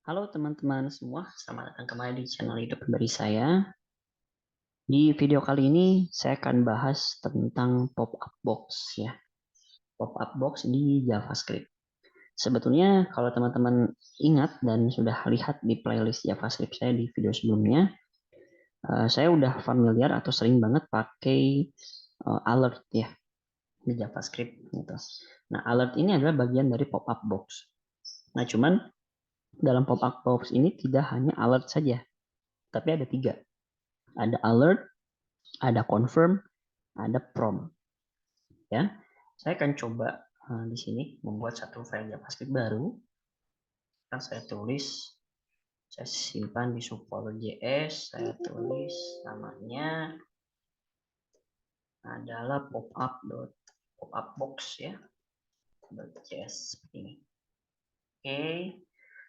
Halo teman-teman semua, selamat datang kembali di channel Hidup Pribadi saya. Di video kali ini saya akan bahas tentang pop-up box ya. Pop-up box di JavaScript. Sebetulnya kalau teman-teman ingat dan sudah lihat di playlist JavaScript saya di video sebelumnya, saya udah familiar atau sering banget pakai alert ya di JavaScript gitu. Nah, alert ini adalah bagian dari pop-up box. Nah, cuman dalam pop-up box ini tidak hanya alert saja, tapi ada tiga. Ada alert, ada confirm, ada prompt ya. Saya akan coba di sini membuat satu file JavaScript baru. Kan saya tulis, saya simpan di support.js, saya tulis namanya adalah pop-up box ya, .js seperti ini. Oke,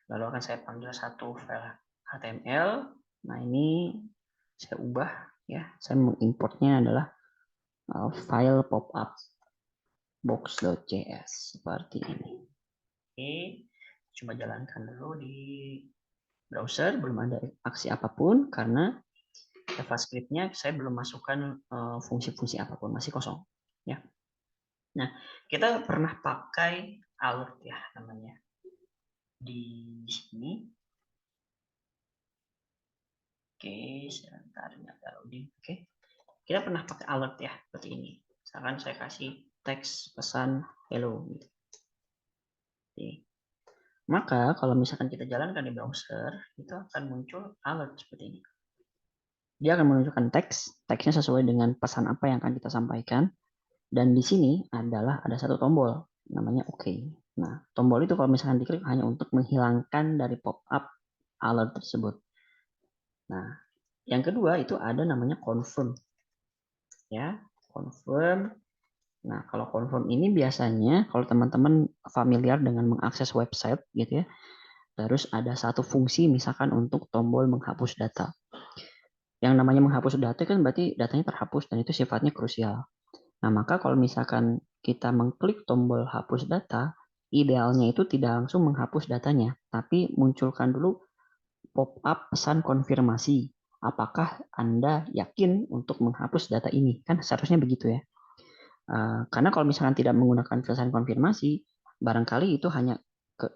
lalu akan saya panggil satu file HTML. Nah, ini saya ubah ya, saya mengimportnya adalah file pop-up box.js seperti ini. Oke, coba jalankan dulu di browser, belum ada aksi apapun karena JavaScript-nya saya belum masukkan fungsi-fungsi apapun, masih kosong ya. Nah, kita pernah pakai alert ya namanya di sini. Oke, sebentar ada loading. Oke, kita pernah pakai alert ya seperti ini. Misalkan saya kasih teks pesan hello gitu. Oke. Maka kalau misalkan kita jalankan di browser, itu akan muncul alert seperti ini. Dia akan menunjukkan teksnya sesuai dengan pesan apa yang akan kita sampaikan. Dan di sini adalah ada satu tombol, namanya OK. Nah, tombol itu kalau misalkan diklik hanya untuk menghilangkan dari pop-up alert tersebut. Nah, yang kedua itu ada namanya confirm. Ya, confirm. Nah, kalau confirm ini biasanya kalau teman-teman familiar dengan mengakses website gitu ya, terus ada satu fungsi misalkan untuk tombol menghapus data. Yang namanya menghapus data kan berarti datanya terhapus dan itu sifatnya krusial. Nah, maka kalau misalkan kita mengklik tombol hapus data, idealnya itu tidak langsung menghapus datanya, tapi munculkan dulu pop-up pesan konfirmasi. Apakah Anda yakin untuk menghapus data ini? Kan seharusnya begitu ya. Karena kalau misalkan tidak menggunakan pesan konfirmasi, barangkali itu hanya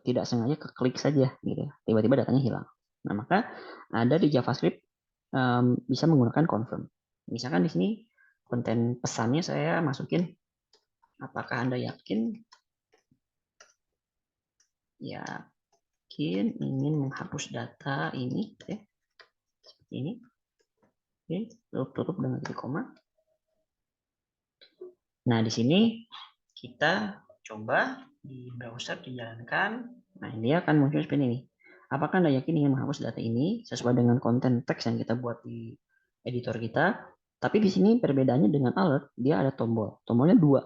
tidak sengaja keklik saja gitu ya. Tiba-tiba datanya hilang. Nah, maka ada di JavaScript bisa menggunakan confirm. Misalkan di sini konten pesannya saya masukin, apakah Anda yakin ingin menghapus data ini ya, seperti ini. Oke, tutup dengan titik koma. Nah, di sini kita coba di browser dijalankan. Nah, ini akan muncul seperti ini. Apakah Anda yakin ingin menghapus data ini sesuai dengan konten teks yang kita buat di editor kita? Tapi di sini perbedaannya dengan alert, dia ada tombol. Tombolnya dua.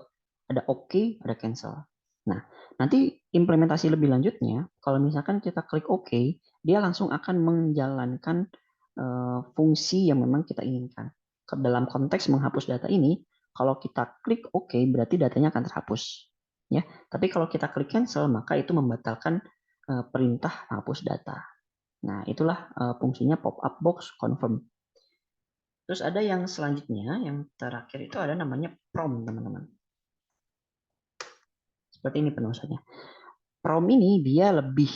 Ada OK, ada cancel. Nah, nanti implementasi lebih lanjutnya, kalau misalkan kita klik OK, dia langsung akan menjalankan fungsi yang memang kita inginkan. Dalam konteks menghapus data ini, kalau kita klik OK, berarti datanya akan terhapus. Ya, tapi kalau kita klik cancel, maka itu membatalkan perintah hapus data. Nah, itulah fungsinya pop-up box confirm. Terus ada yang selanjutnya, yang terakhir itu ada namanya prompt, teman-teman. Seperti ini penulisannya. Prompt ini dia lebih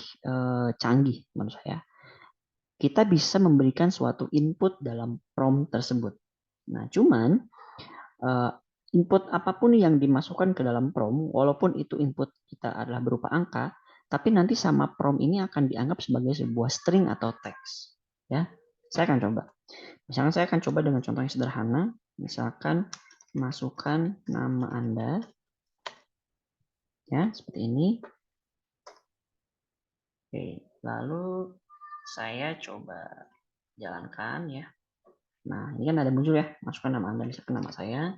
canggih menurut saya. Kita bisa memberikan suatu input dalam prompt tersebut. Nah, cuman input apapun yang dimasukkan ke dalam prompt, walaupun itu input kita adalah berupa angka, tapi nanti sama prompt ini akan dianggap sebagai sebuah string atau teks. Ya, saya akan coba. Misalkan saya akan coba dengan contoh yang sederhana. Misalkan masukkan nama Anda, ya seperti ini. Oke, lalu saya coba jalankan ya. Nah, ini kan ada muncul ya, masukkan nama Anda, misalkan nama saya.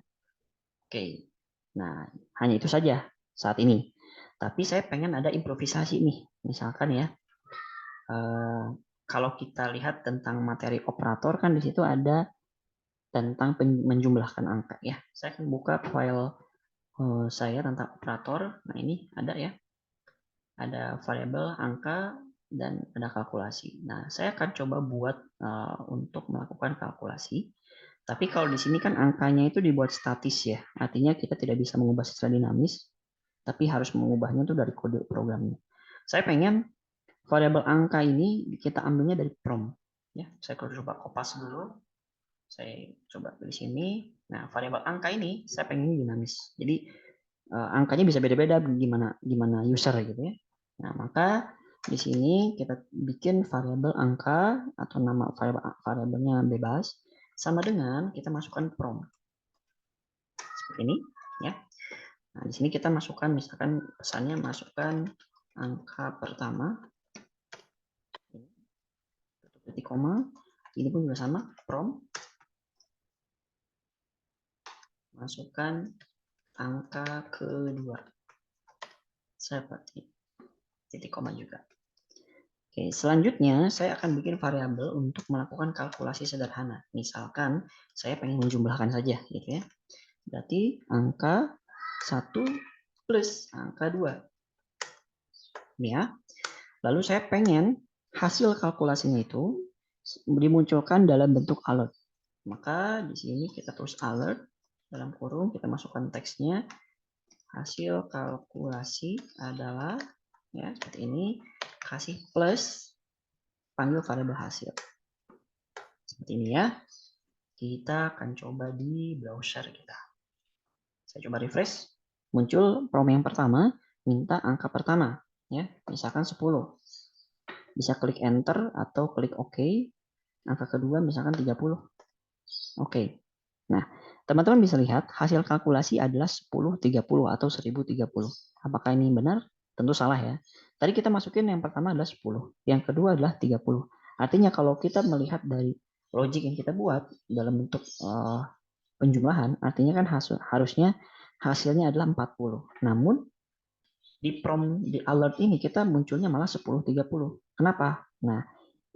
Oke, nah hanya itu saja saat ini. Tapi saya pengen ada improvisasi nih, misalkan ya. Kalau kita lihat tentang materi operator kan di situ ada tentang menjumlahkan angka ya. Saya akan buka file saya tentang operator. Nah ini ada ya, ada variabel angka dan ada kalkulasi. Nah, saya akan coba buat untuk melakukan kalkulasi. Tapi kalau di sini kan angkanya itu dibuat statis ya, artinya kita tidak bisa mengubah secara dinamis, tapi harus mengubahnya itu dari kode programnya. Saya pengen variabel angka ini kita ambilnya dari prompt. Ya, saya coba kopas dulu. Saya coba di sini. Nah, variabel angka ini saya pengen dinamis. Jadi angkanya bisa beda-beda gimana user gitu ya. Nah, maka di sini kita bikin variabel angka atau nama variabelnya bebas sama dengan kita masukkan prompt. Seperti ini ya. Nah, di sini kita masukkan misalkan pesannya masukkan angka pertama titik koma, ini pun juga sama prompt masukkan angka kedua seperti titik koma juga. Oke, selanjutnya saya akan bikin variabel untuk melakukan kalkulasi sederhana. Misalkan saya pengen menjumlahkan saja gitu ya. Berarti angka 1 plus angka 2. Ini ya. Lalu saya pengen hasil kalkulasinya itu dimunculkan dalam bentuk alert. Maka di sini kita tulis alert dalam kurung, kita masukkan teksnya. Hasil kalkulasi adalah ya seperti ini, kasih plus panggil variabel hasil. Seperti ini ya. Kita akan coba di browser kita. Saya coba refresh. Muncul prompt yang pertama, minta angka pertama. Ya, misalkan 10. Bisa klik enter atau klik OK. Angka kedua misalkan 30. Oke. Nah, teman-teman bisa lihat hasil kalkulasi adalah 1030 atau 1030. Apakah ini benar? Tentu salah ya. Tadi kita masukin yang pertama adalah 10, yang kedua adalah 30. Artinya kalau kita melihat dari logik yang kita buat dalam bentuk penjumlahan, artinya kan harusnya hasilnya adalah 40. Namun di prompt di alert ini kita munculnya malah 1030. Kenapa? Nah,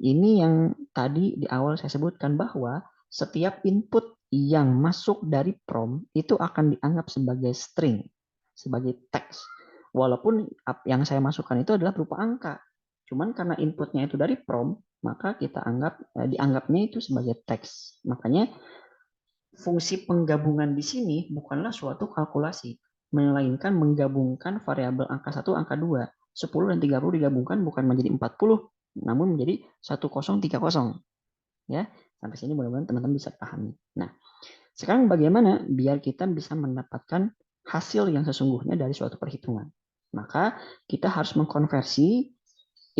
ini yang tadi di awal saya sebutkan bahwa setiap input yang masuk dari prompt itu akan dianggap sebagai string, sebagai teks. Walaupun yang saya masukkan itu adalah berupa angka. Cuman karena inputnya itu dari prompt, maka kita dianggapnya itu sebagai teks. Makanya fungsi penggabungan di sini bukanlah suatu kalkulasi, melainkan menggabungkan variabel angka 1, angka 2. 10 dan 30 digabungkan bukan menjadi 40, namun menjadi 1030. Ya, sampai sini mudah-mudahan teman-teman bisa pahami. Nah, sekarang bagaimana biar kita bisa mendapatkan hasil yang sesungguhnya dari suatu perhitungan? Maka kita harus mengkonversi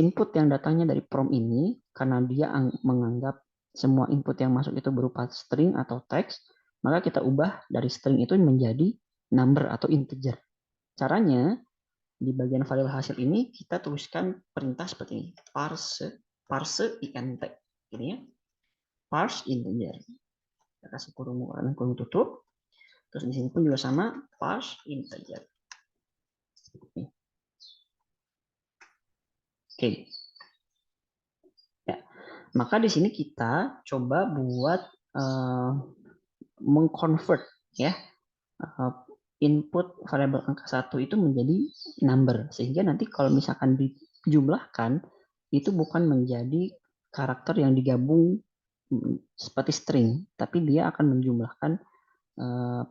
input yang datangnya dari prompt ini, karena dia menganggap semua input yang masuk itu berupa string atau teks, maka kita ubah dari string itu menjadi number atau integer. Caranya, di bagian variabel hasil ini kita tuliskan perintah seperti ini, parse int, ini ya, parse integer. Kita kasih kurung tutup. Terus di sini pun juga sama, parse integer. Oke. Ya. Maka di sini kita coba buat mengconvert ya input variabel angka 1 itu menjadi number, sehingga nanti kalau misalkan dijumlahkan itu bukan menjadi karakter yang digabung seperti string, tapi dia akan menjumlahkan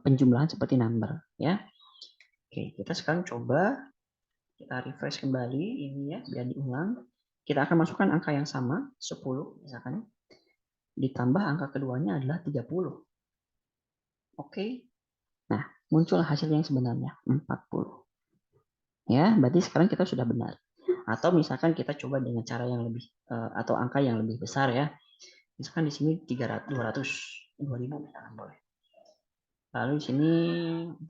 penjumlahan seperti number ya. Oke, kita sekarang coba kita refresh kembali ini ya biar diulang. Kita akan masukkan angka yang sama 10 misalkan, ditambah angka keduanya adalah 30. Oke. Nah, muncul hasil yang sebenarnya 40. Ya, berarti sekarang kita sudah benar. Atau misalkan kita coba dengan cara yang lebih atau angka yang lebih besar ya. Misalkan di sini 300, 200, 2000 misalkan boleh. Lalu di sini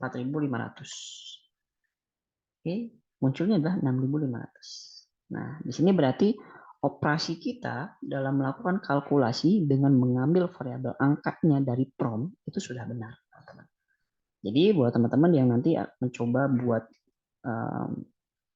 4500. Oke, munculnya adalah 6500. Nah, di sini berarti operasi kita dalam melakukan kalkulasi dengan mengambil variabel angkanya dari prompt itu sudah benar, teman-teman. Jadi buat teman-teman yang nanti mencoba buat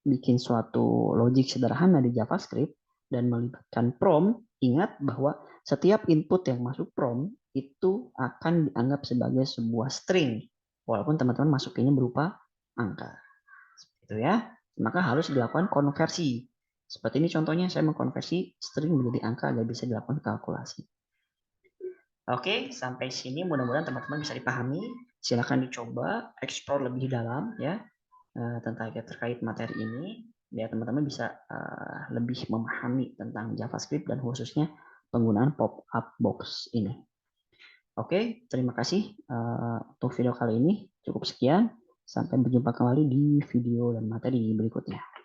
bikin suatu logic sederhana di JavaScript dan melibatkan prompt, ingat bahwa setiap input yang masuk prompt itu akan dianggap sebagai sebuah string, walaupun teman-teman masukinnya berupa angka. Itu ya. Maka harus dilakukan konversi Seperti ini contohnya saya mengkonversi string menjadi angka agar bisa dilakukan kalkulasi. Oke, sampai sini mudah-mudahan teman-teman bisa dipahami. Silakan dicoba explore lebih dalam ya tentang terkait materi ini. Ya teman-teman bisa lebih memahami tentang JavaScript dan khususnya penggunaan pop-up box ini. Oke, terima kasih untuk video kali ini. Cukup sekian. Sampai berjumpa kembali di video dan materi berikutnya.